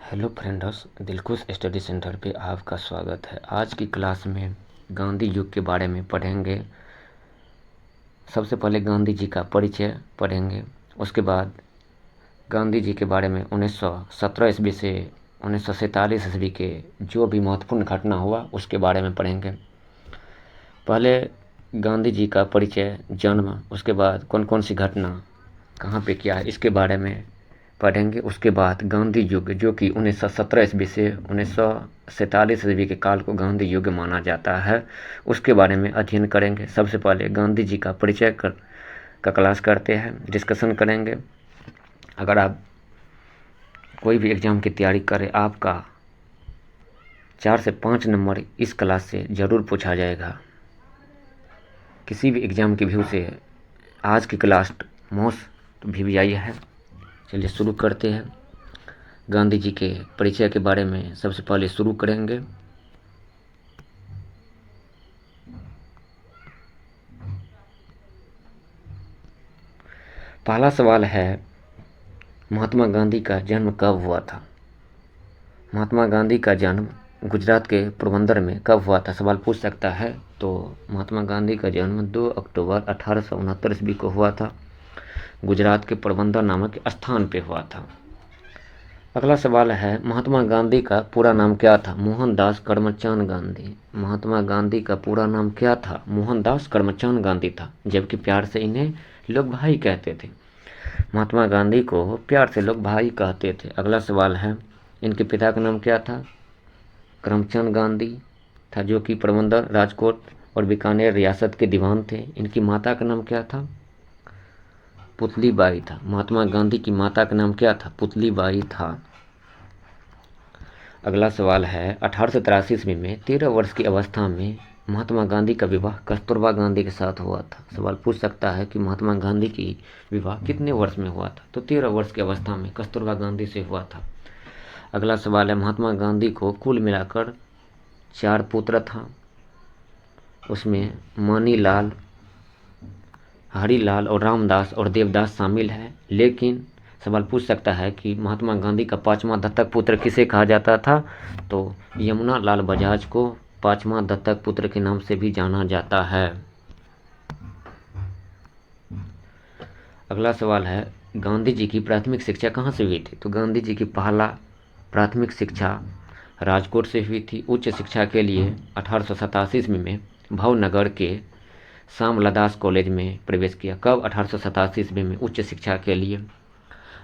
Hello friends, Dilkhush study centre पे आपका स्वागत है। आज की क्लास में गांधी युग के बारे में पढ़ेंगे। सबसे पहले गांधी जी का परिचय पढ़ेंगे, उसके बाद गांधी जी के बारे में 1917 ईस्वी से 1947 ईस्वी के जो भी महत्वपूर्ण घटना हुआ उसके बारे में पढ़ेंगे। पहले गांधी जी का परिचय, जन्म, उसके बाद कौन कौन सी घटना कहाँ पे किया है इसके बारे में पढ़ेंगे। उसके बाद गांधी युग, जो कि 1917 ईस्वी से 1947 ईस्वी के काल को गांधी युग माना जाता है, उसके बारे में अध्ययन करेंगे। सबसे पहले गांधी जी का परिचय का क्लास करते हैं, डिस्कशन करेंगे। अगर आप कोई भी एग्ज़ाम की तैयारी करें, आपका 4 से 5 नंबर इस क्लास से ज़रूर पूछा जाएगा। किसी भी एग्ज़ाम की व्यू से आज की क्लास मोस्ट VVI है। चलिए शुरू करते हैं। गांधी जी के परिचय के बारे में सबसे पहले शुरू करेंगे। पहला सवाल है, महात्मा गांधी का जन्म कब हुआ था? महात्मा गांधी का जन्म गुजरात के पोरबंदर में कब हुआ था? सवाल पूछ सकता है। तो महात्मा गांधी का जन्म 2 अक्टूबर 1869 ईस्वी को हुआ था। गुजरात के पोरबंदर नामक स्थान पे हुआ था। अगला सवाल है, महात्मा गांधी का पूरा नाम क्या था? मोहनदास करमचंद गांधी। महात्मा गांधी का पूरा नाम क्या था? मोहनदास करमचंद गांधी था, जबकि प्यार से इन्हें लोग भाई कहते थे। महात्मा गांधी को प्यार से लोग भाई कहते थे। अगला सवाल है, इनके पिता का नाम क्या था? करमचंद गांधी था, जो कि पोरबंदर, राजकोट और बीकानेर रियासत के दीवान थे। इनकी माता का नाम क्या था? पुतली बाई था। महात्मा गांधी की माता का नाम क्या था? पुतली बाई था। अगला सवाल है, 1883 ईस्वी में 13 वर्ष की अवस्था में महात्मा गांधी का विवाह कस्तूरबा गांधी के साथ हुआ था। सवाल पूछ सकता है कि महात्मा गांधी की विवाह कितने वर्ष में हुआ था? तो 13 वर्ष की अवस्था में कस्तूरबा गांधी से हुआ था। अगला सवाल है, महात्मा गांधी को कुल मिलाकर 4 पुत्र था। उसमें मनीलाल, हरिलाल और रामदास और देवदास शामिल है। लेकिन सवाल पूछ सकता है कि महात्मा गांधी का 5वां दत्तक पुत्र किसे कहा जाता था? तो यमुना लाल बजाज को 5वां दत्तक पुत्र के नाम से भी जाना जाता है। अगला सवाल है, गांधी जी की प्राथमिक शिक्षा कहाँ से हुई थी? तो गांधी जी की पहला प्राथमिक शिक्षा राजकोट से हुई थी। उच्च शिक्षा के लिए 1887 ईस्वी में भावनगर के श्यामलदास कॉलेज में प्रवेश किया। कब? 1887 ईस्वी में उच्च शिक्षा के लिए।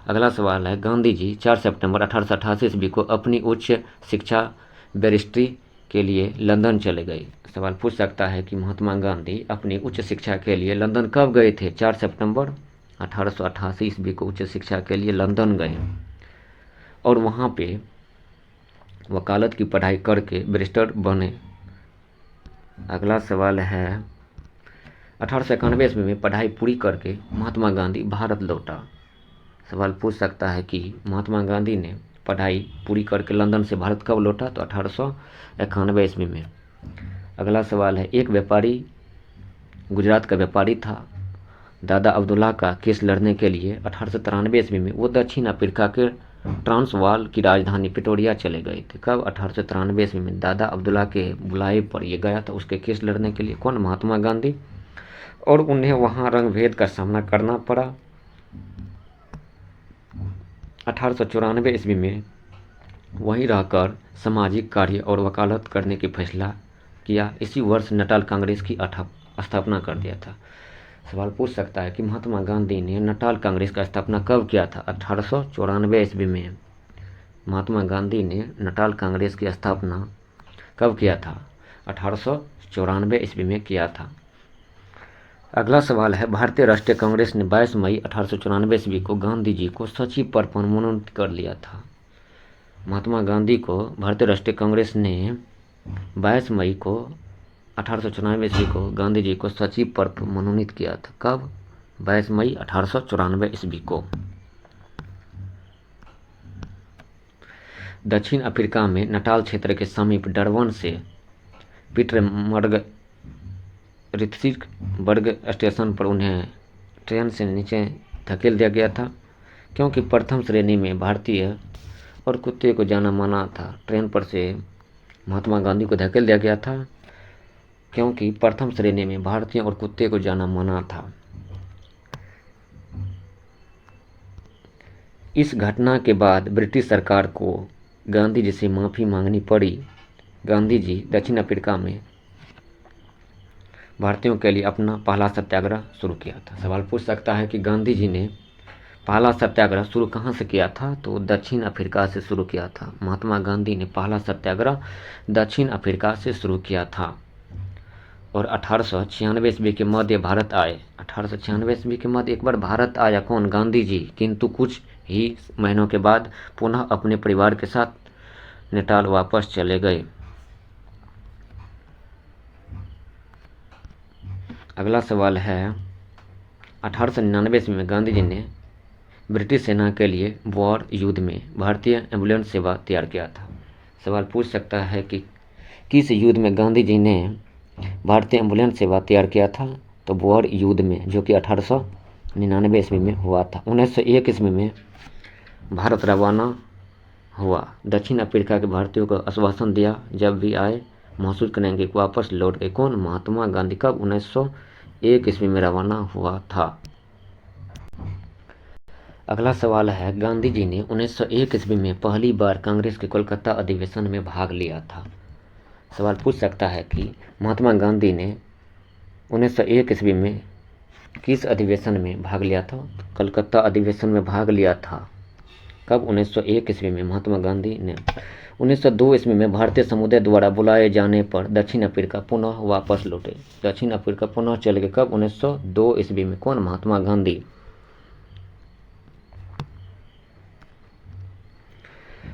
अगला सवाल है, गांधी जी 4 सितंबर 1888 ईस्वी को अपनी उच्च शिक्षा बैरिस्ट्री के लिए लंदन चले गए। सवाल पूछ सकता है कि महात्मा गांधी अपनी उच्च शिक्षा के लिए लंदन कब गए थे? 4 सितंबर 1888 ईस्वी को उच्च शिक्षा के लिए लंदन गए और वहाँ पे वकालत की पढ़ाई करके बैरिस्टर बने। अगला सवाल है, 1891 ईस्वी में पढ़ाई पूरी करके महात्मा गांधी भारत लौटा। सवाल पूछ सकता है कि महात्मा गांधी ने पढ़ाई पूरी करके लंदन से भारत कब लौटा? तो 1891 ईस्वी में। अगला सवाल है, एक व्यापारी गुजरात का व्यापारी था। दादा अब्दुल्ला का केस लड़ने के लिए 1893 ईस्वी में वो दक्षिण अफ्रीका के ट्रांसवाल की राजधानी प्रिटोरिया चले गए थे। कब? 1893 ईस्वी में दादा अब्दुल्ला के बुलाए पर ये गया था उसके केस लड़ने के लिए। कौन? महात्मा गांधी। और उन्हें वहाँ रंग भेद का सामना करना पड़ा। 1894 ईस्वी में वहीं रहकर सामाजिक कार्य और वकालत करने की फैसला किया। इसी वर्ष नटाल कांग्रेस की स्थापना कर दिया था। सवाल पूछ सकता है कि महात्मा गांधी ने नटाल कांग्रेस का स्थापना कब किया था? 1894 ईस्वी में महात्मा गांधी ने नटाल कांग्रेस की स्थापना कब किया था? 1894 ईस्वी में किया था। अगला सवाल है, भारतीय राष्ट्रीय कांग्रेस ने 22 मई 1894 ईस्वी को गांधी जी को सचिव पद पर मनोनीत कर लिया था। महात्मा गांधी को भारतीय राष्ट्रीय कांग्रेस ने 22 मई को 1894 ईस्वी को गांधी जी को सचिव पद पर मनोनीत किया था। कब? 22 मई 1894 ईस्वी को। दक्षिण अफ्रीका में नटाल क्षेत्र के समीप डरबन से पीटरमार्गरित्सबर्ग स्टेशन पर उन्हें ट्रेन से नीचे धकेल दिया गया था, क्योंकि प्रथम श्रेणी में भारतीय और कुत्ते को जाना माना था। ट्रेन पर से महात्मा गांधी को धकेल दिया गया था क्योंकि प्रथम श्रेणी में भारतीयों और कुत्ते को जाना मना था। इस घटना के बाद ब्रिटिश सरकार को गांधी जी से माफ़ी मांगनी पड़ी। गांधी जी दक्षिण अफ्रीका में भारतीयों के लिए अपना पहला सत्याग्रह शुरू किया था। सवाल पूछ सकता है कि गांधी जी ने पहला सत्याग्रह शुरू कहाँ से किया था, तो दक्षिण अफ्रीका से शुरू किया था। महात्मा गांधी ने पहला सत्याग्रह दक्षिण अफ्रीका से शुरू किया था और 1896 ईस्वी के मध्य भारत आए। 1896 ईस्वी के मध्य एक बार भारत आया कौन, गांधी जी, किंतु कुछ ही महीनों के बाद पुनः अपने परिवार के साथ नेटाल वापस चले गए। अगला सवाल है 1899 ईस्वी में गांधी जी ने ब्रिटिश सेना के लिए बोअर युद्ध में भारतीय एम्बुलेंस सेवा तैयार किया था। सवाल पूछ सकता है कि किस युद्ध में गांधी जी ने भारतीय एम्बुलेंस सेवा तैयार किया था, तो बोअर युद्ध में, जो कि 1899 ईस्वी में हुआ था। 1901 ईस्वी में भारत रवाना हुआ। दक्षिण अफ्रीका के भारतीयों को आश्वासन दिया जब भी आए महसूस करेंगे कि वापस लौट गए कौन, महात्मा गांधी। कब, 1901 ईस्वी में रवाना हुआ था। अगला सवाल है गांधी जी ने 1901 ईस्वी में पहली बार कांग्रेस के कोलकाता अधिवेशन में भाग लिया था। सवाल पूछ सकता है कि महात्मा गांधी ने 1901 ईस्वी में किस अधिवेशन में भाग लिया था, कलकत्ता अधिवेशन में भाग लिया था। कब, 1901 ईस्वी में महात्मा गांधी ने। 1902 ईस्वी में भारतीय समुदाय द्वारा बुलाए जाने पर दक्षिण अफ्रीका पुनः वापस लौटे। दक्षिण अफ्रीका पुनः चले गए कब, 1902 ईस्वी में कौन, महात्मा गांधी।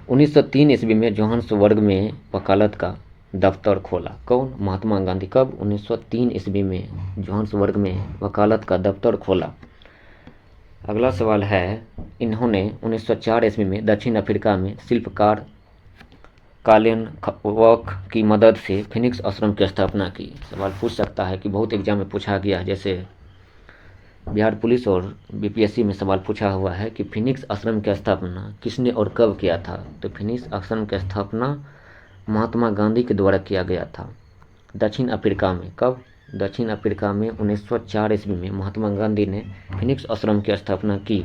1903 ईस्वी में जोहान्सबर्ग में वकालत का दफ्तर खोला कौन, महात्मा गांधी। कब, 1903 ईस्वी में जोहान्सबर्ग में वकालत का दफ्तर खोला। अगला सवाल है इन्होंने 1904 ईस्वी में दक्षिण अफ्रीका में शिल्पकार कालिन वॉक की मदद से फिनिक्स आश्रम की स्थापना की। सवाल पूछ सकता है कि बहुत एग्जाम में पूछा गया, जैसे बिहार पुलिस और बीपीएससी में सवाल पूछा हुआ है कि फिनिक्स आश्रम की स्थापना किसने और कब किया था, तो फिनिक्स आश्रम की स्थापना महात्मा गांधी के द्वारा किया गया था दक्षिण अफ्रीका में। कब, दक्षिण अफ्रीका में 1904 ईस्वी में महात्मा गांधी ने फिनिक्स आश्रम की स्थापना की।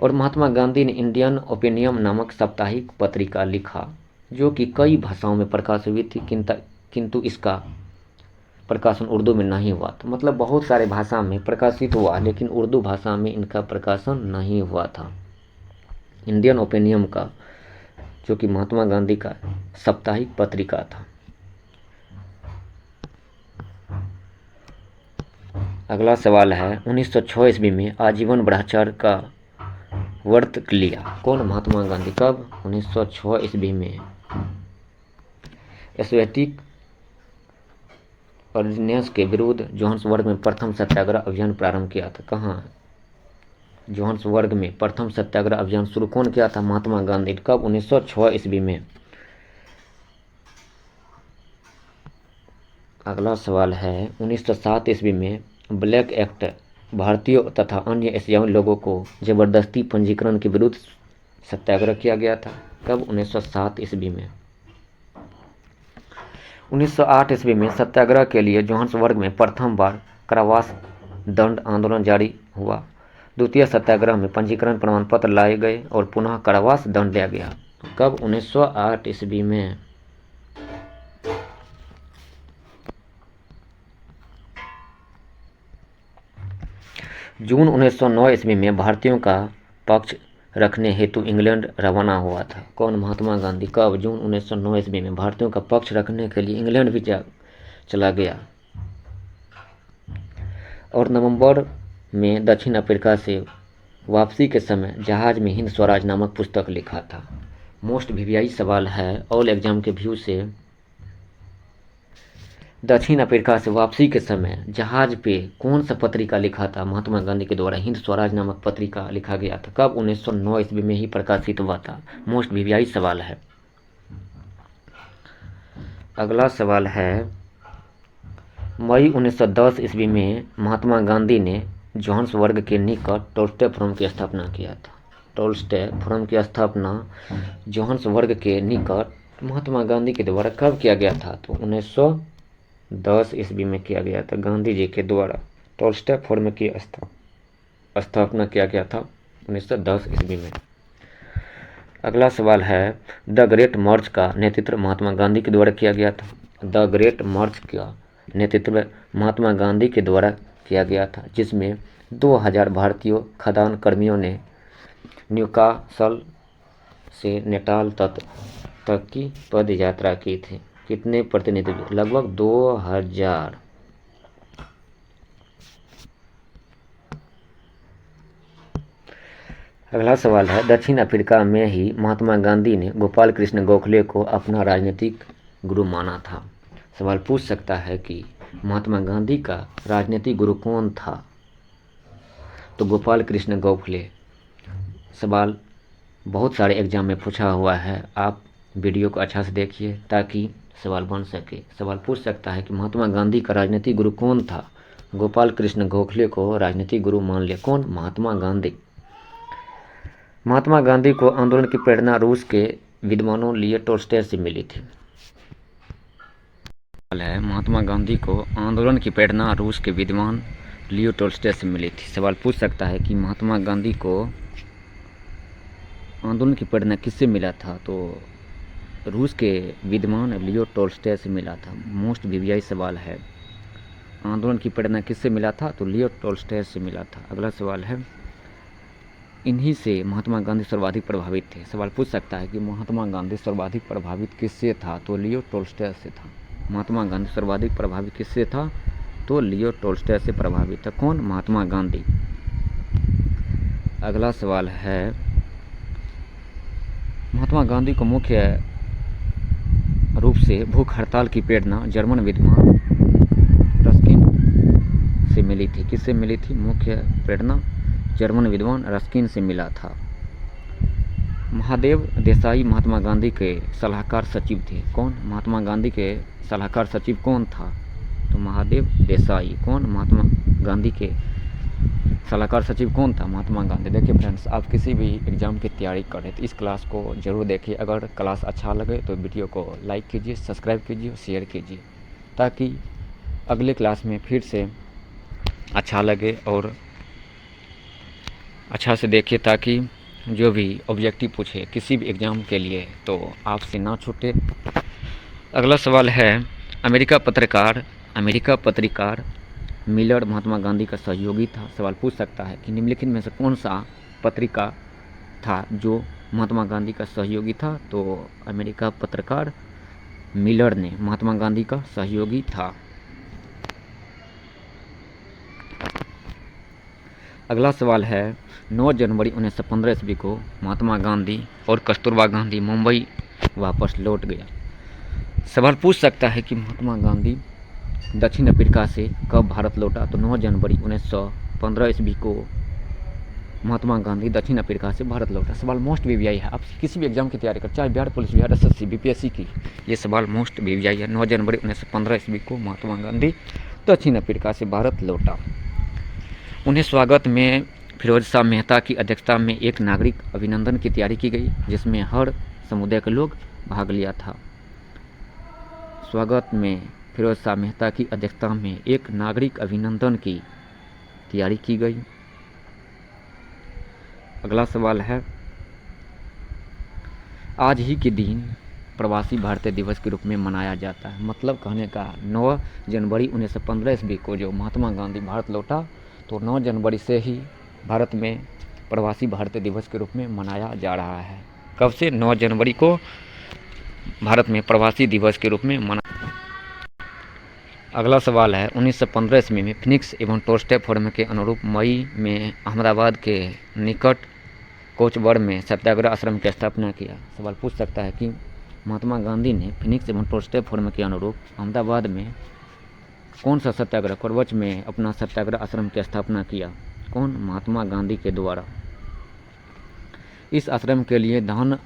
और महात्मा गांधी ने इंडियन ओपिनियन नामक साप्ताहिक पत्रिका लिखा जो कि कई भाषाओं में प्रकाशित हुई थी, किंतु इसका प्रकाशन उर्दू में नहीं हुआ था। मतलब बहुत सारे भाषा में प्रकाशित हुआ लेकिन उर्दू भाषा में इनका प्रकाशन नहीं हुआ था। इंडियन ओपिनियन का, जो कि महात्मा गांधी का साप्ताहिक पत्रिका था। अगला सवाल है 1906 ईस्वी में आजीवन ब्रह्मचर्य का व्रत लिया कौन, महात्मा गांधी। कब, 1906 ईस्वी में एसोएटिक ऑर्डिनेंस के विरुद्ध जोहान्सबर्ग में प्रथम सत्याग्रह अभियान प्रारंभ किया था। कहाँ, जोहान्सबर्ग में प्रथम सत्याग्रह अभियान शुरू कौन किया था, महात्मा गांधी। कब, 1906 ईस्वी में। अगला सवाल है 1907 ईस्वी में ब्लैक एक्ट भारतीयों तथा अन्य एशियाई लोगों को जबरदस्ती पंजीकरण के विरुद्ध सत्याग्रह किया गया था। कब, 1907 ईस्वी में। 1908 ईस्वी में सत्याग्रह के लिए जोहान्सबर्ग में प्रथम बार कारावास दंड आंदोलन जारी हुआ। द्वितीय सत्याग्रह में पंजीकरण प्रमाण पत्र लाए गए और पुनः कारावास दंड दिया गया। कब, 1908 ईस्वी में। जून 1909 ईस्वी में भारतीयों का पक्ष रखने हेतु इंग्लैंड रवाना हुआ था कौन, महात्मा गांधी। कब, जून 1909 ईस्वी में भारतीयों का पक्ष रखने के लिए इंग्लैंड भी चला गया। और नवंबर में दक्षिण अफ्रीका से वापसी के समय जहाज में हिंद स्वराज नामक पुस्तक लिखा था। मोस्ट वीवीआई सवाल है ऑल एग्जाम के व्यू से, दक्षिण अफ्रीका से वापसी के समय जहाज पे कौन सा पत्रिका लिखा था, महात्मा गांधी के द्वारा हिंद स्वराज नामक पत्रिका लिखा गया था। कब, 1909 ईस्वी में ही प्रकाशित हुआ था। मोस्ट वीवीआई सवाल है। अगला सवाल है मई 1910 ईस्वी में महात्मा गांधी ने जोहान्सबर्ग के निकट टोस्टे फोरम की स्थापना किया था। टोल्स्टॉय फोरम की स्थापना जोहान्सबर्ग के निकट महात्मा गांधी के द्वारा कब किया गया था? तो 1910 ईस्वी में किया गया था। गांधी जी के द्वारा टोल्स्टॉय फोरम की स्थापना किया गया था 1910 ईस्वी में। अगला सवाल है, द ग्रेट मार्च का नेतृत्व महात्मा गांधी के द्वारा किया गया था। द ग्रेट मार्च का नेतृत्व महात्मा गांधी के द्वारा किया गया था, जिसमें 2000 भारतीय खदान कर्मियों ने न्यूकासल से नेटाल तक की पद यात्रा की थी। कितने प्रतिनिधि? लगभग 2000। अगला सवाल है, दक्षिण अफ्रीका में ही महात्मा गांधी ने गोपाल कृष्ण गोखले को अपना राजनीतिक गुरु माना था। सवाल पूछ सकता है कि महात्मा गांधी का राजनीतिक गुरु कौन था? तो गोपाल कृष्ण गोखले। सवाल बहुत सारे एग्जाम में पूछा हुआ है, आप वीडियो को अच्छा से देखिए ताकि सवाल बन सके। सवाल पूछ सकता है कि महात्मा गांधी का राजनीतिक गुरु कौन था? गोपाल कृष्ण गोखले को राजनीतिक गुरु मान लिया। कौन? महात्मा गांधी। महात्मा गांधी को आंदोलन की प्रेरणा रूस के विद्वानों लियो टोल्स्टॉय से मिली थी। महात्मा गांधी को आंदोलन की प्रेरणा रूस के विद्वान लियो टोल्स्टॉय से मिली थी। सवाल पूछ सकता है कि महात्मा गांधी को आंदोलन की प्रेरणा किससे मिला था? तो रूस के विद्वान लियो टोल्स्टॉय से मिला था। मोस्ट वीवीआई सवाल है, आंदोलन की प्रेरणा किससे मिला था? तो लियो टोल्स्टॉय से मिला था। अगला सवाल है, इन्हीं से महात्मा गांधी सर्वाधिक प्रभावित थे। सवाल पूछ सकता है कि महात्मा गांधी सर्वाधिक प्रभावित किससे था? तो लियो टोल्स्टॉय से था। महात्मा गांधी सर्वाधिक प्रभावित किससे था? तो लियो टोल्स्टॉय से प्रभावित था। कौन? महात्मा गांधी। अगला सवाल है, महात्मा गांधी को मुख्य रूप से भूख हड़ताल की प्रेरणा जर्मन विद्वान रस्किन से मिली थी। किससे मिली थी? मुख्य प्रेरणा जर्मन विद्वान रस्किन से मिला था। महादेव देसाई महात्मा गांधी के सलाहकार सचिव थे। कौन? महात्मा गांधी के सलाहकार सचिव कौन था? तो महादेव देसाई। कौन? महात्मा गांधी के सलाहकार सचिव कौन था? महात्मा गांधी। देखिए फ्रेंड्स, आप किसी भी एग्ज़ाम की तैयारी करें तो इस क्लास को ज़रूर देखिए। अगर क्लास अच्छा लगे तो वीडियो को लाइक कीजिए, सब्सक्राइब कीजिए और शेयर कीजिए, ताकि अगले क्लास में फिर से अच्छा लगे और अच्छा से देखिए, ताकि जो भी ऑब्जेक्टिव पूछे किसी भी एग्ज़ाम के लिए तो आपसे ना छूटे। अगला सवाल है, अमेरिका पत्रकार मिलर महात्मा गांधी का सहयोगी था। सवाल पूछ सकता है कि निम्नलिखित में से कौन सा पत्रिका था जो महात्मा गांधी का सहयोगी था? तो अमेरिका पत्रकार मिलर ने महात्मा गांधी का सहयोगी था। अगला सवाल है, 9 जनवरी 1915 ईस्वी को महात्मा गांधी और कस्तूरबा गांधी मुंबई वापस लौट गया। सवाल पूछ सकता है कि महात्मा गांधी दक्षिण अफ्रीका से कब भारत लौटा? तो 9 जनवरी 1915 ईस्वी को महात्मा गांधी दक्षिण अफ्रीका से भारत लौटा। सवाल मोस्ट वीवीआई है, आप किसी भी एग्जाम की तैयारी कर, चाहे Bihar police, Bihar SSC, BPSC की, ये सवाल मोस्ट वीवीआई है। 9 जनवरी 1915 ईस्वी को महात्मा गांधी दक्षिण अफ्रीका से भारत लौटा। उन्हें स्वागत में फिरोज शाह मेहता की अध्यक्षता में एक नागरिक अभिनंदन की तैयारी की गई, जिसमें हर समुदाय के लोग भाग लिया था। स्वागत में फिरोज शाह मेहता की अध्यक्षता में एक नागरिक अभिनंदन की तैयारी की गई। अगला सवाल है, आज ही के दिन प्रवासी भारतीय दिवस के रूप में मनाया जाता है। मतलब कहने का 9 जनवरी 1915 ईस्वी को जो महात्मा गांधी भारत लौटा, तो 9 जनवरी से ही भारत में प्रवासी भारतीय दिवस के रूप में मनाया जा रहा है। कब से? 9 जनवरी को भारत में प्रवासी दिवस के रूप में मना। अगला सवाल है, 1915 ईस्वी में फिनिक्स एवं टोल्स्टॉय फोरम के अनुरूप मई में अहमदाबाद के निकट कोचबड़ में सत्याग्रह आश्रम की स्थापना किया। सवाल पूछ सकता है कि महात्मा गांधी ने फिनिक्स एवं टोल्स्टॉय फोरम के अनुरूप अहमदाबाद में कौन सा सत्याग्रह, कोचबड़ में अपना सत्याग्रह आश्रम की स्थापना किया? कौन? महात्मा गांधी के द्वारा। इस आश्रम के लिए धन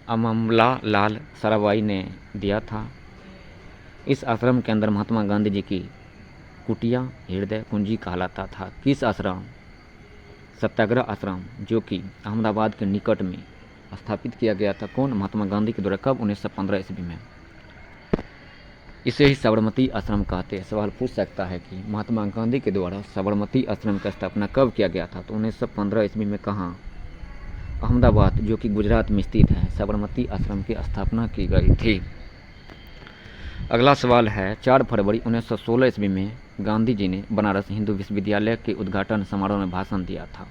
अमला लाल साराभाई ने दिया था। इस आश्रम के अंदर महात्मा गांधी जी की कुटिया हृदय कुंजी कहलाता था। किस आश्रम? सत्याग्रह आश्रम जो कि अहमदाबाद के निकट में स्थापित किया गया था, कौन? महात्मा गांधी के द्वारा। कब? 1915 ईस्वी में। इसे ही साबरमती आश्रम कहते हैं। सवाल पूछ सकता है कि महात्मा गांधी के द्वारा साबरमती आश्रम की स्थापना कब किया गया था? तो 1915 ईस्वी में। कहाँ? अहमदाबाद जो कि गुजरात में स्थित है, साबरमती आश्रम की स्थापना की गई थी। अगला सवाल है 4 फरवरी 1916 ईस्वी में गांधी जी ने बनारस हिंदू विश्वविद्यालय के उद्घाटन समारोह में भाषण दिया था।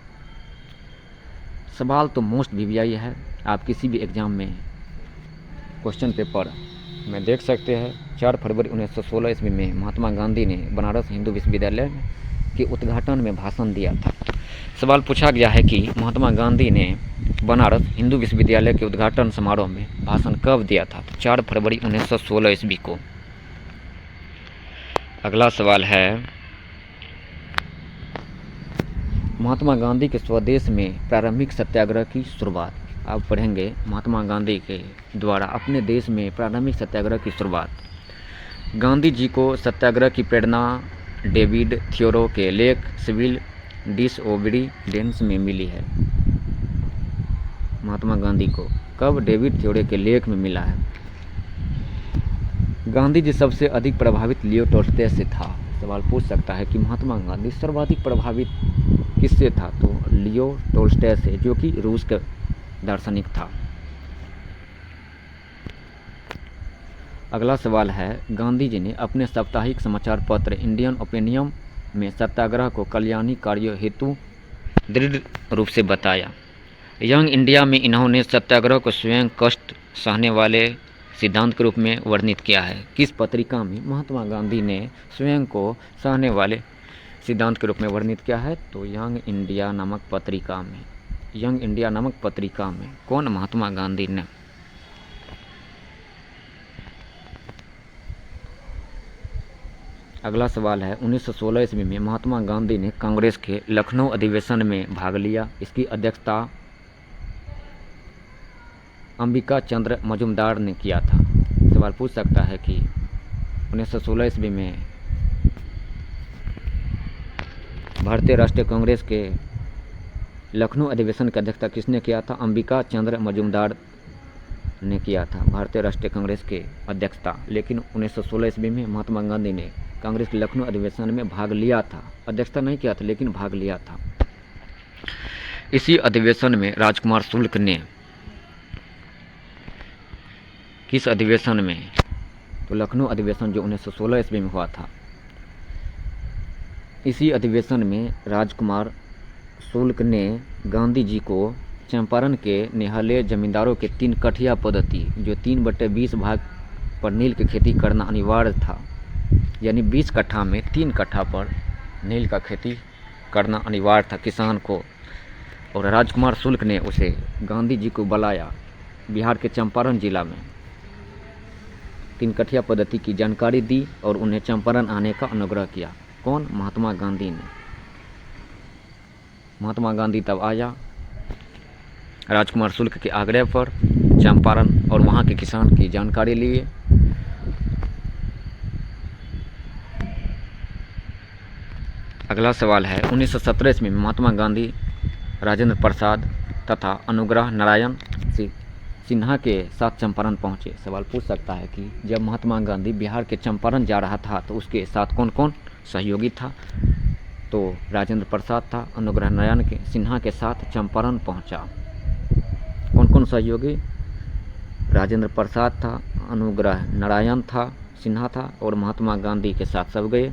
सवाल तो मोस्ट वीवीआई है, आप किसी भी एग्जाम में क्वेश्चन पेपर में देख सकते हैं। 4 फरवरी 1916 ईस्वी में महात्मा गांधी ने बनारस हिंदू विश्वविद्यालय के उद्घाटन में भाषण दिया था। सवाल पूछा गया है कि महात्मा गांधी ने बनारस हिंदू विश्वविद्यालय के उद्घाटन समारोह में भाषण कब दिया था? तो 4 फरवरी 1916 ईस्वी को। अगला सवाल है महात्मा गांधी के स्वदेश में प्रारंभिक सत्याग्रह की शुरुआत। आप पढ़ेंगे महात्मा गांधी के द्वारा अपने देश में प्रारंभिक सत्याग्रह की शुरुआत। गांधी जी को सत्याग्रह की प्रेरणा डेविड थियोरो के लेख सिविल डिसओबीडियंस में मिली है। महात्मा गांधी को कब? डेविड थियोरो के लेख में मिला है। गांधी जी सबसे अधिक प्रभावित लियो टोल्स्टॉय से था। सवाल पूछ सकता है कि महात्मा गांधी सर्वाधिक प्रभावित किससे था? तो लियो टोल्स्टॉय से, जो कि रूस का दार्शनिक था। अगला सवाल है गांधी जी ने अपने साप्ताहिक समाचार पत्र इंडियन ओपिनियन में सत्याग्रह को कल्याणी कार्यों हेतु दृढ़ रूप से बताया। यंग इंडिया में इन्होंने सत्याग्रह को स्वयं कष्ट सहने वाले सिद्धांत के रूप में वर्णित किया है। किस पत्रिका में महात्मा गांधी ने स्वयं को सहने वाले सिद्धांत के रूप में वर्णित किया है? तो यंग इंडिया नामक पत्रिका में। यंग इंडिया नामक पत्रिका में कौन? महात्मा गांधी ने। अगला सवाल है 1916 ईस्वी में महात्मा गांधी ने कांग्रेस के लखनऊ अधिवेशन में भाग लिया। इसकी अध्यक्षता अंबिका चंद्र मजुमदार ने किया था। सवाल पूछ सकता है कि 1916 ईस्वी में भारतीय राष्ट्रीय कांग्रेस के लखनऊ अधिवेशन की अध्यक्षता किसने किया था? अंबिका चंद्र मजुमदार ने किया था भारतीय राष्ट्रीय कांग्रेस के अध्यक्षता। लेकिन 1916 ईस्वी में महात्मा गांधी ने कांग्रेस के लखनऊ अधिवेशन में भाग लिया था, अध्यक्षता नहीं किया था लेकिन भाग लिया था। इसी अधिवेशन में राजकुमार शुक्ल ने, किस अधिवेशन में? तो लखनऊ अधिवेशन जो 1916 ईस्वी में हुआ था। इसी अधिवेशन में राजकुमार शुक्ल ने गांधी जी को चंपारण के निहले जमींदारों के 3 कठिया पद्धति, जो 3/20 भाग पर नील की खेती करना अनिवार्य था, यानी 20 कट्ठा में 3 कट्ठा पर नील का खेती करना अनिवार्य था किसान को। और राजकुमार शुक्ल ने उसे गांधी जी को बुलाया बिहार के चंपारण जिला में, 3 कठिया पद्धति की जानकारी दी और उन्हें चंपारण आने का अनुग्रह किया। कौन? महात्मा गांधी ने। महात्मा गांधी तब आया राजकुमार शुक्ल के आग्रह पर चंपारण और वहाँ के किसान की जानकारी लिए। अगला सवाल है 1917 ईस्वी में महात्मा गांधी राजेंद्र प्रसाद तथा अनुग्रह नारायण सिन्हा के साथ चंपारण पहुंचे। सवाल पूछ सकता है कि जब महात्मा गांधी बिहार के चंपारण जा रहा था तो उसके साथ कौन कौन सहयोगी था? तो राजेंद्र प्रसाद था, अनुग्रह नारायण के सिन्हा के साथ चंपारण पहुंचा। कौन कौन सहयोगी? राजेंद्र प्रसाद था, अनुग्रह नारायण था, सिन्हा था और महात्मा गांधी के साथ सब गए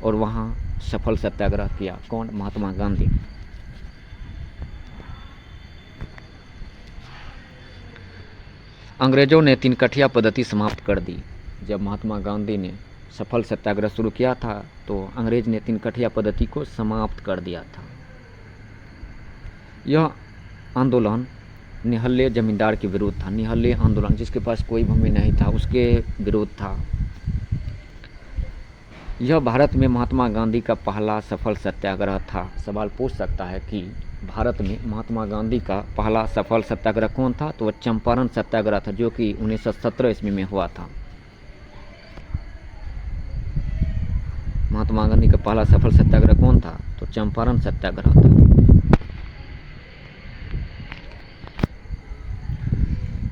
और वहाँ सफल सत्याग्रह किया। कौन? महात्मा गांधी। अंग्रेजों ने 3 कठिया पद्धति समाप्त कर दी। जब महात्मा गांधी ने सफल सत्याग्रह शुरू किया था तो अंग्रेज ने 3 कठिया पद्धति को समाप्त कर दिया था। यह आंदोलन निहल्ले जमींदार के विरुद्ध था। निहल्ले आंदोलन, जिसके पास कोई भूमि नहीं था, उसके विरुद्ध था। यह भारत में महात्मा गांधी का पहला सफल सत्याग्रह था। सवाल पूछ सकता है कि भारत में महात्मा गांधी का पहला सफल सत्याग्रह कौन था? तो वह चंपारण सत्याग्रह था, जो कि 1917 ईस्वी में हुआ था। महात्मा गांधी का पहला सफल सत्याग्रह कौन था? तो चंपारण सत्याग्रह था।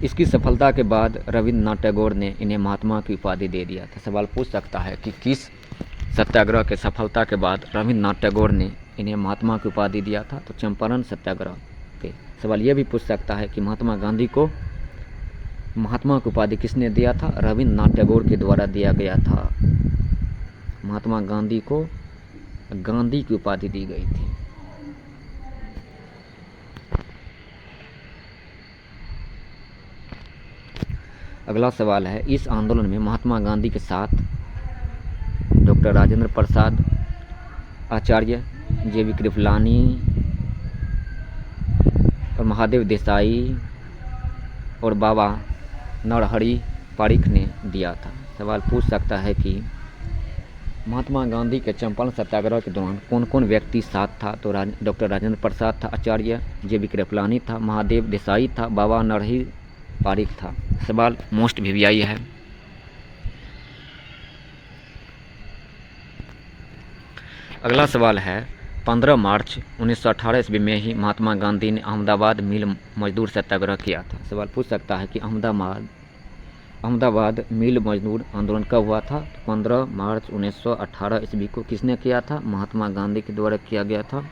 इसकी सफलता के बाद रविंद्रनाथ टैगोर ने इन्हें महात्मा की उपाधि दे दिया था। सवाल पूछ सकता है कि किस सत्याग्रह के सफलता के बाद रविंद्रनाथ टैगोर ने इन्हें महात्मा की उपाधि दिया था? तो चंपारण सत्याग्रह के। सवाल यह भी पूछ सकता है कि महात्मा गांधी को महात्मा की उपाधि किसने दिया था? रविंद्रनाथ टैगोर के द्वारा दिया गया था। महात्मा गांधी को गांधी की उपाधि दी गई थी। अगला सवाल है, इस आंदोलन में महात्मा गांधी के साथ डॉक्टर राजेंद्र प्रसाद, आचार्य जे.बी. कृपलानी और महादेव देसाई और बाबा नरहरि पारिख ने दिया था। सवाल पूछ सकता है कि महात्मा गांधी के चंपारण सत्याग्रह के दौरान कौन कौन व्यक्ति साथ था? तो डॉक्टर राजेंद्र प्रसाद था, आचार्य जे.बी. कृपलानी था, महादेव देसाई था, बाबा नरहरि पारिख था। सवाल मोस्ट वीवीआई है। अगला सवाल है, 15 मार्च 1918 ईस्वी में ही महात्मा गांधी ने अहमदाबाद मिल मजदूर सत्याग्रह किया था। सवाल पूछ सकता है कि अहमदाबाद मिल मजदूर आंदोलन कब हुआ था? 15 मार्च 1918 ईस्वी को। किसने किया था? महात्मा गांधी के द्वारा किया गया था।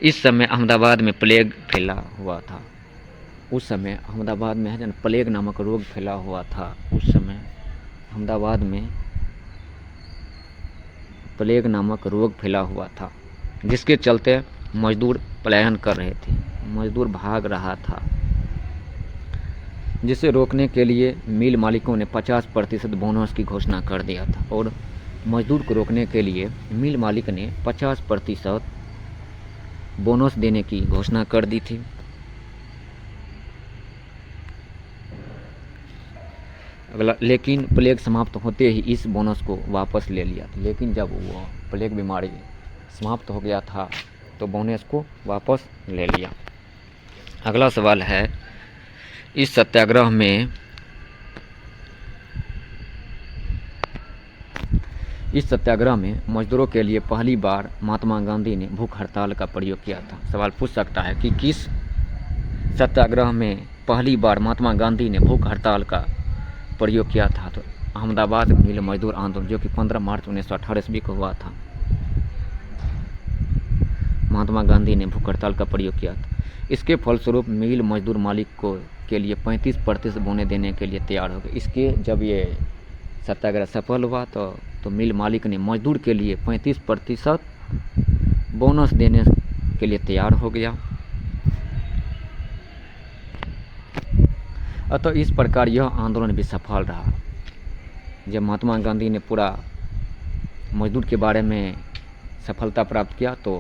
इस समय अहमदाबाद में प्लेग फैला हुआ था। उस समय अहमदाबाद में है प्लेग नामक रोग फैला हुआ था। उस समय अहमदाबाद में प्लेग नामक रोग फैला हुआ था, जिसके चलते मजदूर पलायन कर रहे थे, मजदूर भाग रहा था, जिसे रोकने के लिए मिल मालिकों ने 50% बोनस की घोषणा कर दिया था। और मजदूर को रोकने के लिए मिल मालिक ने 50% बोनस देने की घोषणा कर दी थी। अगला, लेकिन प्लेग समाप्त होते ही इस बोनस को वापस ले लिया था। लेकिन जब वो प्लेग बीमारी समाप्त हो गया था तो बोनस को वापस ले लिया। अगला सवाल है, इस सत्याग्रह में मजदूरों के लिए पहली बार महात्मा गांधी ने भूख हड़ताल का प्रयोग किया था। सवाल पूछ सकता है कि किस सत्याग्रह में पहली बार महात्मा गांधी ने भूख हड़ताल का प्रयोग किया था? तो अहमदाबाद मिल मजदूर आंदोलन, जो कि 15 मार्च 1918 ईस्वी को हुआ था। महात्मा गांधी ने भूख हड़ताल का प्रयोग किया था। इसके फलस्वरूप मिल मजदूर मालिक के लिए 35% बोने देने के लिए तैयार हो गए। इसके जब ये सत्याग्रह सफल हुआ तो मिल मालिक ने मजदूर के लिए 35% बोनस देने के लिए तैयार हो गया। अतः इस प्रकार यह आंदोलन भी सफल रहा। जब महात्मा गांधी ने पूरा मजदूर के बारे में सफलता प्राप्त किया तो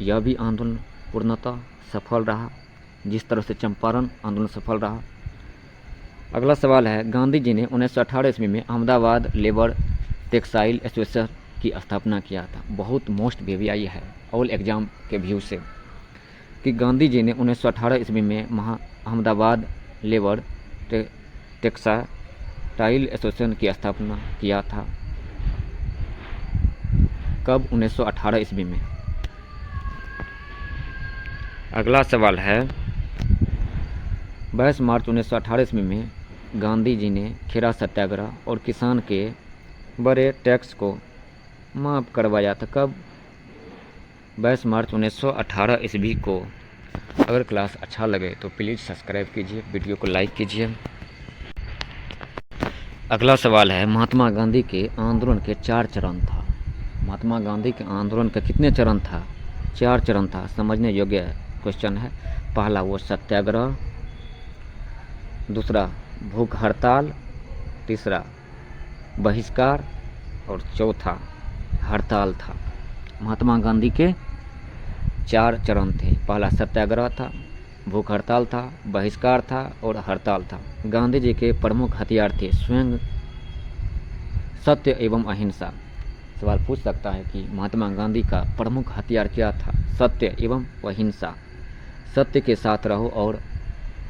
यह भी आंदोलन पूर्णतः सफल रहा, जिस तरह से चंपारण आंदोलन सफल रहा। अगला सवाल है, गांधी जी ने 1918 ईस्वी में अहमदाबाद लेबर टेक्सटाइल एसोसिएशन की स्थापना किया था। बहुत मोस्ट वीवीआई है ऑल एग्जाम के व्यू से कि गांधी जी ने 1918 ईस्वी में अहमदाबाद लेबर टेक्सटाइल एसोसिएशन की स्थापना किया था। कब? 1918 ईस्वी में। अगला सवाल है, 22 मार्च 1918 ईस्वी में गांधी जी ने खेरा सत्याग्रह और किसान के बड़े टैक्स को माफ़ करवाया था। कब? 22 मार्च 1918 ईस्वी को। अगर क्लास अच्छा लगे तो प्लीज़ सब्सक्राइब कीजिए, वीडियो को लाइक कीजिए। अगला सवाल है, महात्मा गांधी के आंदोलन के 4 चरण था। महात्मा गांधी के आंदोलन का कितने चरण था? 4 चरण था। समझने योग्य क्वेश्चन है। पहला वो सत्याग्रह, दूसरा भूख हड़ताल, तीसरा बहिष्कार और चौथा हड़ताल था। महात्मा गांधी के 4 चरण थे। पहला सत्याग्रह था, भूख हड़ताल था, बहिष्कार था और हड़ताल था। गांधी जी के प्रमुख हथियार थे स्वयं, सत्य एवं अहिंसा। सवाल पूछ सकता है कि महात्मा गांधी का प्रमुख हथियार क्या था? सत्य एवं अहिंसा। सत्य के साथ रहो और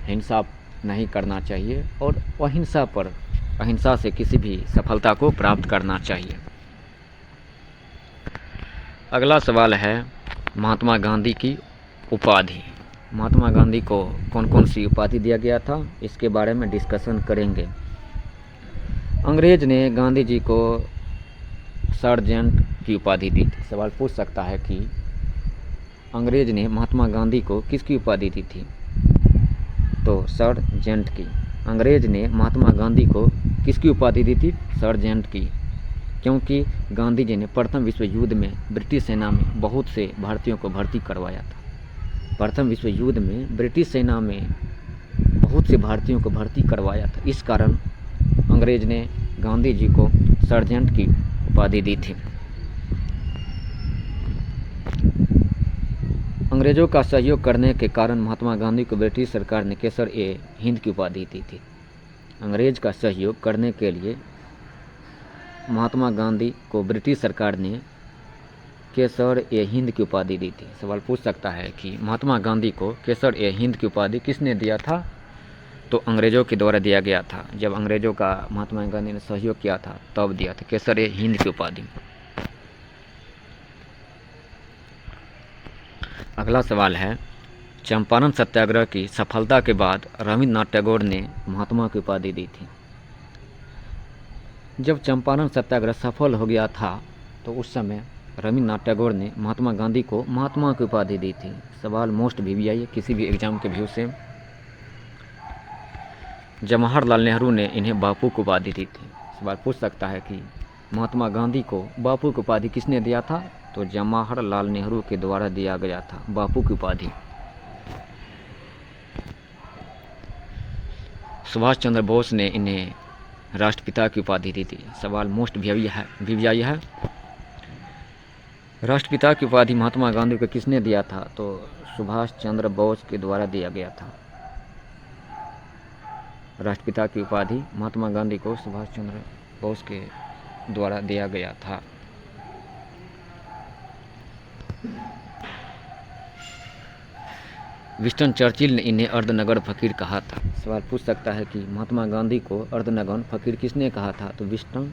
हिंसा नहीं करना चाहिए, और अहिंसा से किसी भी सफलता को प्राप्त करना चाहिए। अगला सवाल है, महात्मा गांधी की उपाधि। महात्मा गांधी को कौन कौन सी उपाधि दिया गया था, इसके बारे में डिस्कशन करेंगे। अंग्रेज ने गांधी जी को सार्जेंट की उपाधि दी थी। सवाल पूछ सकता है कि अंग्रेज ने महात्मा गांधी को किसकी उपाधि दी थी, तो सार्जेंट की। अंग्रेज ने महात्मा गांधी को किसकी उपाधि दी थी, सार्जेंट की, क्योंकि गांधी जी ने प्रथम विश्व युद्ध में ब्रिटिश सेना में बहुत से भारतीयों को भर्ती करवाया था। प्रथम विश्व युद्ध में ब्रिटिश सेना में बहुत से भारतीयों को भर्ती करवाया था, इस कारण अंग्रेज ने गांधी जी को सार्जेंट की उपाधि दी थी। अंग्रेजों का सहयोग करने के कारण महात्मा गांधी को ब्रिटिश सरकार ने केसर-ए-हिंद की उपाधि दी थी। अंग्रेज का सहयोग करने के लिए महात्मा गांधी को ब्रिटिश सरकार ने केसर-ए-हिंद की उपाधि दी थी। सवाल पूछ सकता है कि महात्मा गांधी को केसर-ए-हिंद की उपाधि किसने दिया था, तो अंग्रेजों के द्वारा दिया गया था। जब अंग्रेजों का महात्मा गांधी ने सहयोग किया था तब दिया था केसर-ए-हिंद की उपाधि। अगला सवाल है, चंपारण सत्याग्रह की सफलता के बाद रविन्द्रनाथ टैगोर ने महात्मा की उपाधि दी थी। जब चंपारण सत्याग्रह सफल हो गया था तो उस समय रविन्द्रनाथ टैगोर ने महात्मा गांधी को महात्मा की उपाधि दी थी। सवाल मोस्ट वीवीआई है किसी भी एग्जाम के व्यू से। जवाहरलाल नेहरू ने इन्हें बापू की उपाधि दी थी। सवाल पूछ सकता है कि महात्मा गांधी को बापू की उपाधि किसने दिया था, तो जवाहरलाल नेहरू के द्वारा दिया गया था बापू की उपाधि। सुभाष चंद्र बोस ने इन्हें राष्ट्रपिता की उपाधि दी थी। सवाल मोस्ट वीवीआई है। राष्ट्रपिता की उपाधि महात्मा गांधी को किसने दिया था, तो सुभाष चंद्र बोस के द्वारा दिया गया था। राष्ट्रपिता की उपाधि महात्मा गांधी को सुभाष चंद्र बोस के द्वारा दिया गया था। विंस्टन चर्चिल ने इन्हें अर्धनग्न फकीर कहा था। सवाल पूछ सकता है कि महात्मा गांधी को अर्धनग्न फकीर किसने कहा था, तो विंस्टन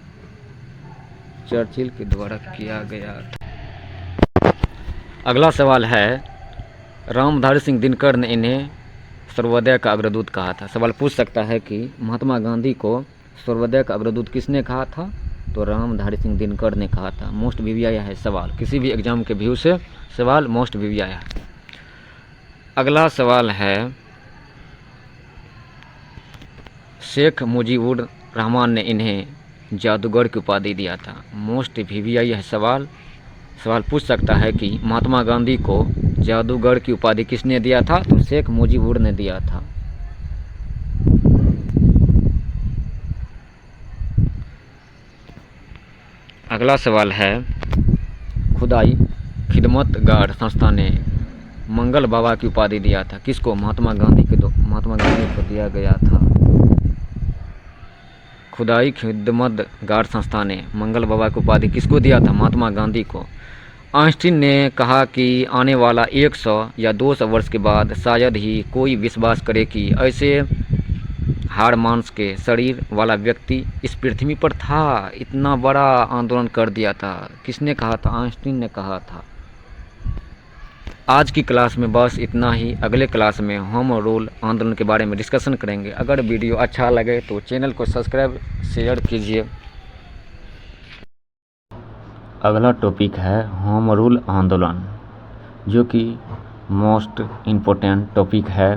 चर्चिल के द्वारा किया गया था। अगला सवाल है, रामधारी सिंह दिनकर ने इन्हें सर्वोदय का अग्रदूत कहा था। सवाल पूछ सकता है कि महात्मा गांधी को सर्वोदय का अग्रदूत किसने कहा था, तो रामधारी सिंह दिनकर ने कहा था। मोस्ट वीवीआई है सवाल, किसी भी एग्जाम के व्यू से सवाल मोस्ट वीवीआई है। अगला सवाल है, शेख मुजीबुर रहमान ने इन्हें जादूगर की उपाधि दिया था। मोस्ट वीवीआई है सवाल। सवाल पूछ सकता है कि महात्मा गांधी को जादूगर की उपाधि किसने दिया था, तो शेख मुजीबुर ने दिया था। अगला सवाल है, खुदाई खिदमतगार संस्था ने मंगल बाबा की उपाधि दिया था। किसको, महात्मा गांधी को दिया गया था। खुदाई खिदमतगार संस्था ने मंगल बाबा की उपाधि किसको दिया था, महात्मा गांधी को। आइंस्टीन ने कहा कि आने वाला 100 या 200 वर्ष के बाद शायद ही कोई विश्वास करे कि ऐसे हाड़ मांस के शरीर वाला व्यक्ति इस पृथ्वी पर था। इतना बड़ा आंदोलन कर दिया था। किसने कहा था, आइंस्टीन ने कहा था। आज की क्लास में बस इतना ही। अगले क्लास में होम रूल आंदोलन के बारे में डिस्कशन करेंगे। अगर वीडियो अच्छा लगे तो चैनल को सब्सक्राइब शेयर कीजिए। अगला टॉपिक है होम रूल आंदोलन, जो कि मोस्ट इम्पोर्टेंट टॉपिक है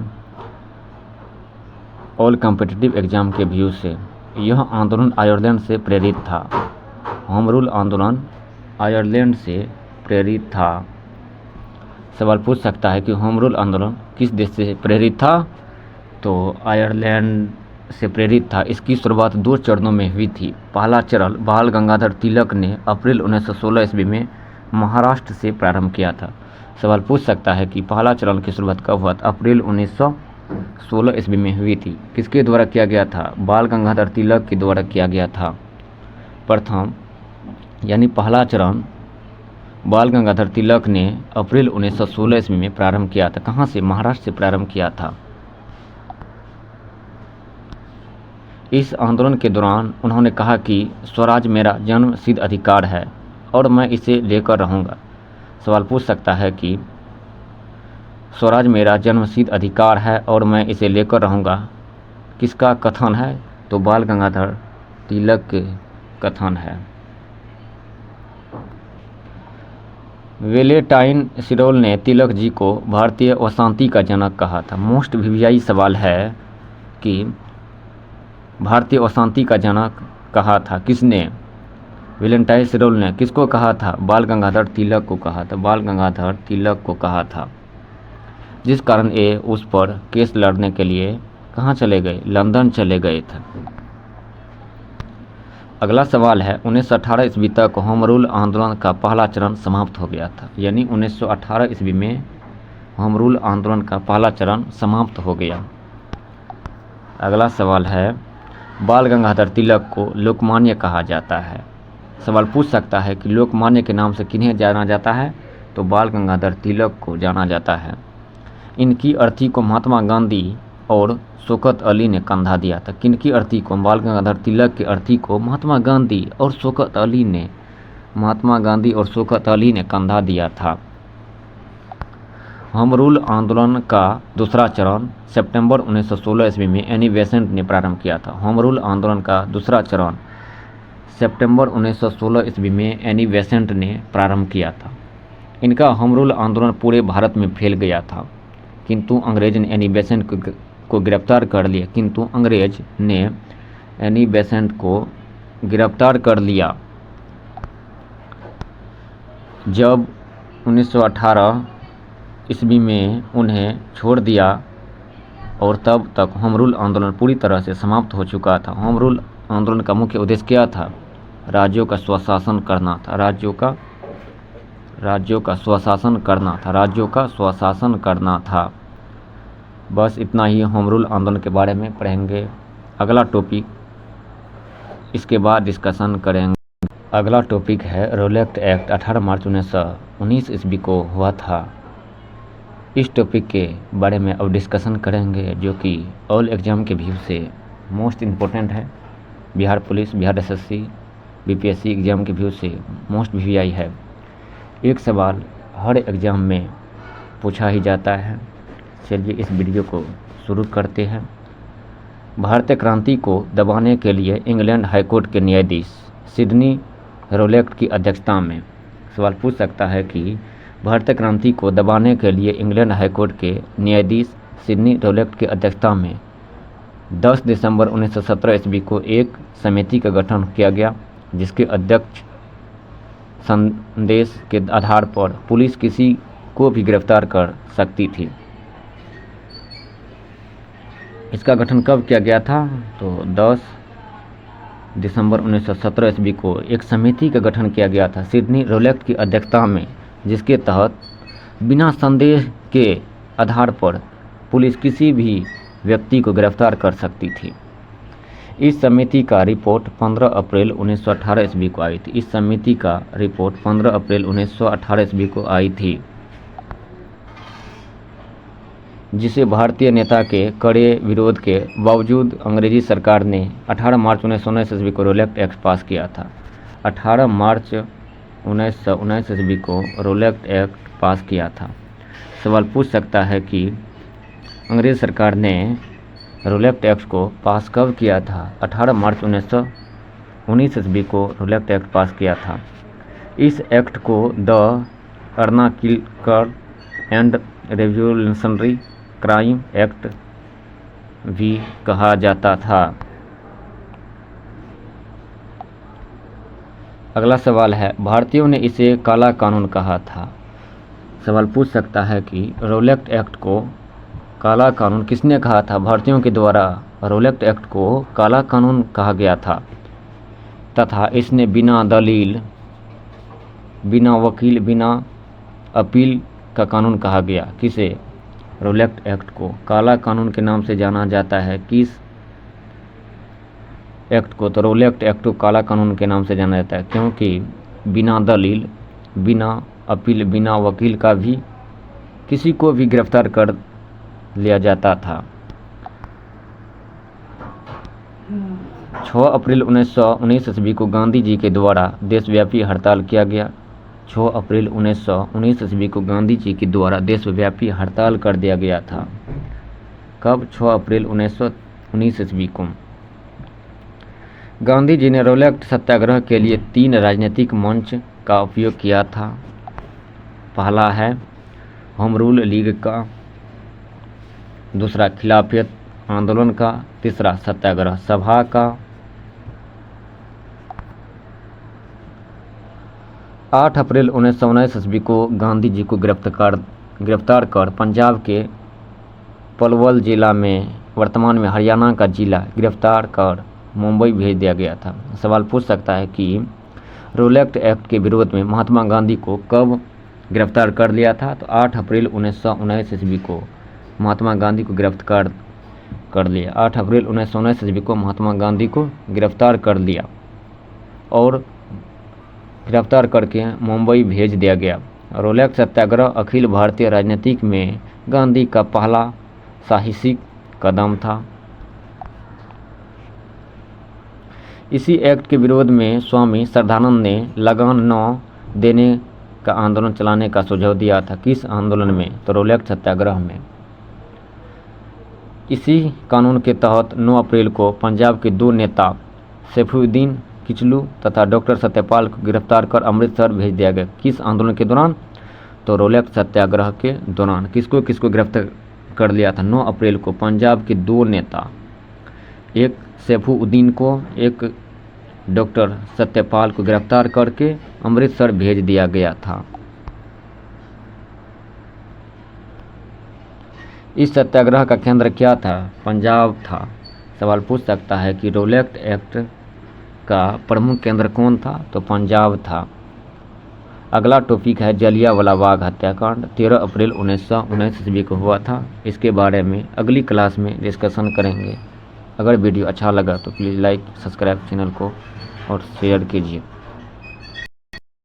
ऑल कॉम्पिटिटिव एग्जाम के व्यू से। यह आंदोलन आयरलैंड से प्रेरित था। होम रूल आंदोलन आयरलैंड से प्रेरित था। सवाल पूछ सकता है कि होम रूल आंदोलन किस देश से प्रेरित था, तो आयरलैंड से प्रेरित था। इसकी शुरुआत 2 चरणों में हुई थी। पहला चरण बाल गंगाधर तिलक ने अप्रैल 1916 ईस्वी में महाराष्ट्र से प्रारंभ किया था। सवाल पूछ सकता है कि पहला चरण की शुरुआत कब हुआ था, अप्रैल 1916 ईस्वी में हुई थी। किसके द्वारा किया गया था, बाल गंगाधर तिलक के द्वारा किया गया था। प्रथम यानी पहला चरण बाल गंगाधर तिलक ने अप्रैल 1916 ईस्वी में प्रारंभ किया था। कहाँ से, महाराष्ट्र से प्रारंभ किया था। इस आंदोलन के दौरान उन्होंने कहा कि स्वराज मेरा जन्म सिद्ध अधिकार है और मैं इसे लेकर रहूँगा। सवाल पूछ सकता है कि स्वराज मेरा जन्मसिद्ध अधिकार है और मैं इसे लेकर रहूँगा, किसका कथन है? तो बाल गंगाधर तिलक के कथन है। वेलेंटाइन सिरोल ने तिलक जी को भारतीय अशांति का जनक कहा था। मोस्ट वीवीआई सवाल है कि भारतीय अशांति का जनक कहा था किसने? वेलेंटाइन सिरोल ने। किसको कहा था? बाल गंगाधर तिलक को कहा था। बाल गंगाधर तिलक को कहा था, जिस कारण ये उस पर केस लड़ने के लिए कहाँ चले गए? लंदन चले गए थे। अगला सवाल है 1918 ईस्वी तक होम रूल आंदोलन का पहला चरण समाप्त हो गया था। यानी 1918 ईस्वी में होम रूल आंदोलन का पहला चरण समाप्त हो गया। अगला सवाल है बाल गंगाधर तिलक को लोकमान्य कहा जाता है। सवाल पूछ सकता है कि लोकमान्य के नाम से किन्हें जाना जाता है? तो बाल गंगाधर तिलक को जाना जाता है। इनकी अर्थी को महात्मा गांधी और शौकत अली ने कंधा दिया था। किनकी अर्थी को? बाल गंगाधर तिलक की अर्थी को महात्मा गांधी और शौकत अली ने कंधा दिया था। होम रूल आंदोलन का दूसरा चरण सितंबर 1916 ईस्वी में एनी बेसेंट ने प्रारंभ किया था। होम रूल आंदोलन का दूसरा चरण सितंबर 1916 ईस्वी में एनी बेसेंट ने प्रारंभ किया था। इनका होम रूल आंदोलन पूरे भारत में फैल गया था, किंतु अंग्रेज ने एनी बेसेंट को गिरफ्तार कर लिया। जब 1918 ईस्वी में उन्हें छोड़ दिया और तब तक होम रूल आंदोलन पूरी तरह से समाप्त हो चुका था। होम रूल आंदोलन का मुख्य उद्देश्य क्या था? राज्यों का स्वशासन करना था। राज्यों का स्वशासन करना था। बस इतना ही होम रूल आंदोलन के बारे में पढ़ेंगे। अगला टॉपिक इसके बाद डिस्कशन करेंगे। अगला टॉपिक है रोलेक्ट एक्ट 18 मार्च 1919 ईस्वी को हुआ था। इस टॉपिक के बारे में अब डिस्कशन करेंगे, जो कि ऑल एग्ज़ाम के व्यू से मोस्ट इम्पोर्टेंट है। Bihar police, Bihar SSC, BPSC exam के व्यू से मोस्ट वीवीआई है। एक सवाल हर एग्ज़ाम में पूछा ही जाता है। चलिए इस वीडियो को शुरू करते हैं। भारतीय क्रांति को दबाने के लिए इंग्लैंड हाईकोर्ट के न्यायाधीश सिडनी रोलेक्ट की अध्यक्षता में, सवाल पूछ सकता है कि भारतीय क्रांति को दबाने के लिए इंग्लैंड हाईकोर्ट के न्यायाधीश सिडनी रोलेक्ट की अध्यक्षता में 10 दिसंबर 1917 ईस्वी को एक समिति का गठन किया गया, जिसके अध्यक्ष संदेश के आधार पर पुलिस किसी को भी गिरफ्तार कर सकती थी। इसका गठन कब किया गया था? तो 10 दिसंबर 1917 ईस्वी को एक समिति का गठन किया गया था सिडनी रोलेक्ट की अध्यक्षता में, जिसके तहत बिना संदेह के आधार पर पुलिस किसी भी व्यक्ति को गिरफ्तार कर सकती थी। इस समिति का रिपोर्ट 15 अप्रैल 1918 ईस्वी को आई थी। इस समिति का रिपोर्ट 15 अप्रैल 1918 ईस्वी को आई थी, जिसे भारतीय नेता के कड़े विरोध के बावजूद अंग्रेजी सरकार ने 18 मार्च 1919 ईस्वी को रोलेक्ट एक्ट पास किया था। 18 मार्च 1919 ईस्वी को रोलेक्ट एक्ट पास किया था। सवाल पूछ सकता है कि अंग्रेज सरकार ने रोलेक्ट एक्ट को पास कब किया था? 18 मार्च 1919 ईस्वी को रोलेक्ट एक्ट पास किया था। इस एक्ट को the anarchical and revolutionary crime act भी कहा जाता था। अगला सवाल है भारतीयों ने इसे काला कानून कहा था। सवाल पूछ सकता है कि रोलेक्ट एक्ट को काला कानून किसने कहा था? भारतीयों के द्वारा रोलेक्ट एक्ट को काला कानून कहा गया था तथा इसने बिना दलील, बिना वकील, बिना अपील का कानून कहा गया। किसे? रोलेक्ट एक्ट को काला कानून के नाम से जाना जाता है। किस एक्ट को? तो रोलेक्ट एक्ट को काला कानून के नाम से जाना जाता है, क्योंकि बिना दलील, बिना अपील, बिना वकील का भी किसी को भी गिरफ्तार कर लिया जाता था। 6 अप्रैल 1919 ईस्वी को गांधी जी के द्वारा देशव्यापी हड़ताल किया गया। 6 अप्रैल 1919 ईस्वी को गांधी जी के द्वारा देशव्यापी हड़ताल कर दिया गया था। कब? 6 अप्रैल 1919 ईस्वी को। गांधी जी ने रोलेक्ट सत्याग्रह के लिए 3 राजनीतिक मंच का उपयोग किया था। पहला है होम रूल लीग का, दूसरा खिलाफत आंदोलन का, तीसरा सत्याग्रह सभा का। 8 अप्रैल 1919 ईस्वी को गांधी जी को गिरफ्तार कर पंजाब के पलवल जिला में, वर्तमान में हरियाणा का जिला, गिरफ्तार कर मुंबई भेज दिया गया था। सवाल पूछ सकता है कि रोलेक्ट एक्ट के विरोध में महात्मा गांधी को कब गिरफ्तार कर लिया था? तो 8 अप्रैल 1919 ईस्वी को महात्मा गांधी को गिरफ्तार कर लिया। 8 अप्रैल 1919 ईस्वी को महात्मा गांधी को गिरफ्तार कर लिया और गिरफ्तार करके मुंबई भेज दिया गया। रोलेक्ट सत्याग्रह अखिल भारतीय राजनीति में गांधी का पहला साहसिक कदम था। इसी एक्ट के विरोध में स्वामी श्रद्धानंद ने लगान न देने का आंदोलन चलाने का सुझाव दिया था। किस आंदोलन में? तो रोलेक्ट सत्याग्रह में। इसी कानून के तहत 9 अप्रैल को पंजाब के 2 नेता सैफुद्दीन किचलू तथा डॉक्टर सत्यपाल को गिरफ्तार कर अमृतसर भेज दिया गया। किस आंदोलन के दौरान? तो रोलेक्ट सत्याग्रह के दौरान। किसको किसको गिरफ्तार कर लिया था? 9 अप्रैल को पंजाब के 2 नेता, एक सैफुद्दीन को, एक डॉक्टर सत्यपाल को गिरफ्तार करके अमृतसर भेज दिया गया था। इस सत्याग्रह का केंद्र क्या था? पंजाब था। सवाल पूछ सकता है कि रोलेक्ट एक्ट का प्रमुख केंद्र कौन था? तो पंजाब था। अगला टॉपिक है जलियांवाला बाग हत्याकांड। 13 अप्रैल 1919 ईस्वी को हुआ था। इसके बारे में अगली क्लास में डिस्कशन करेंगे। अगर वीडियो अच्छा लगा तो प्लीज़ लाइक, सब्सक्राइब चैनल को और शेयर कीजिए।